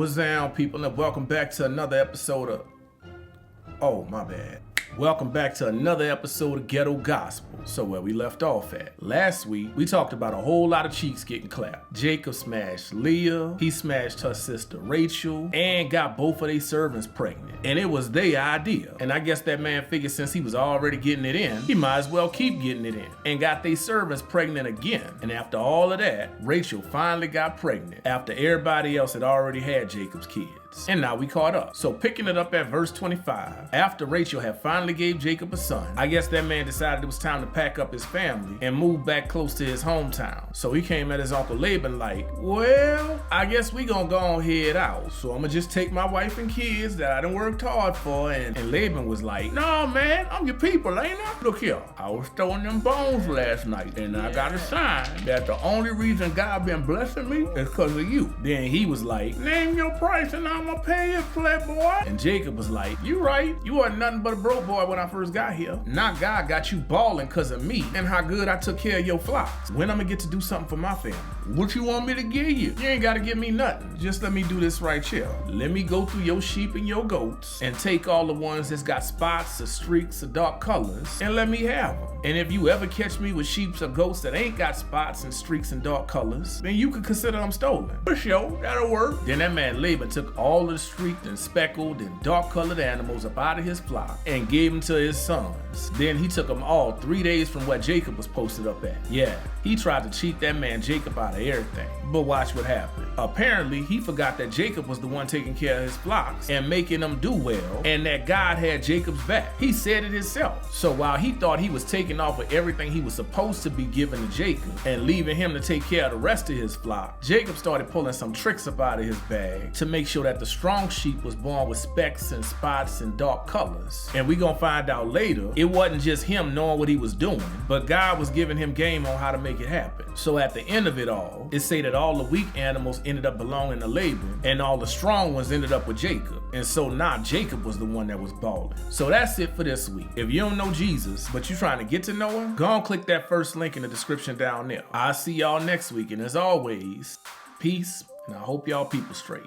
What's down, people, and welcome back to another episode of... Oh, my bad. Welcome back to another episode of Ghetto Gospel. So where we left off at. Last week, we talked about a whole lot of cheeks getting clapped. Jacob smashed Leah, he smashed her sister Rachel, and got both of their servants pregnant. And it was their idea. And I guess that man figured since he was already getting it in, he might as well keep getting it in. And got their servants pregnant again. And after all of that, Rachel finally got pregnant after everybody else had already had Jacob's kids. And now we caught up. So picking it up at verse 25, after Rachel had finally gave Jacob a son, I guess that man decided it was time to pack up his family and move back close to his hometown. So he came at his uncle Laban like, well, I guess we gonna go head out. So I'm gonna just take my wife and kids that I done worked hard for. And Laban was like, no man, I'm your people, ain't I? Look here, I was throwing them bones last night and I got a sign that the only reason God been blessing me is because of you. Then he was like, name your price and I'm gonna pay you, playboy. And Jacob was like, you right, you wasn't nothing but a broke boy when I first got here. Now God got you balling because of me and how good I took care of your flocks. When I'm gonna get to do something for my family? What you want me to give you? You ain't gotta give me nothing. Just let me do this right here. Let me go through your sheep and your goats and take all the ones that's got spots or streaks or dark colors and let me have them. And if you ever catch me with sheep or goats that ain't got spots and streaks and dark colors, then you could consider them stolen. For sure, that'll work. Then that man Laban took all of the streaked and speckled and dark colored animals up out of his flock and gave them to his sons. Then he took them all 3 days from where Jacob was posted up at. Yeah, he tried to cheat that man Jacob out of everything. But watch what happened. Apparently, he forgot that Jacob was the one taking care of his flocks and making them do well, and that God had Jacob's back. He said it himself. So while he thought he was taking off of everything he was supposed to be giving to Jacob and leaving him to take care of the rest of his flock, Jacob started pulling some tricks up out of his bag to make sure that the strong sheep was born with specks and spots and dark colors. And we gonna find out later, it wasn't just him knowing what he was doing, but God was giving him game on how to make it happen. So at the end of it all, it say that all the weak animals ended up belonging to Laban and all the strong ones ended up with Jacob. And so now Jacob was the one that was balling. So that's it for this week. If you don't know Jesus, but you're trying to get to know him, go and click that first link in the description down there. I'll see y'all next week. And as always, peace, and I hope y'all people straight.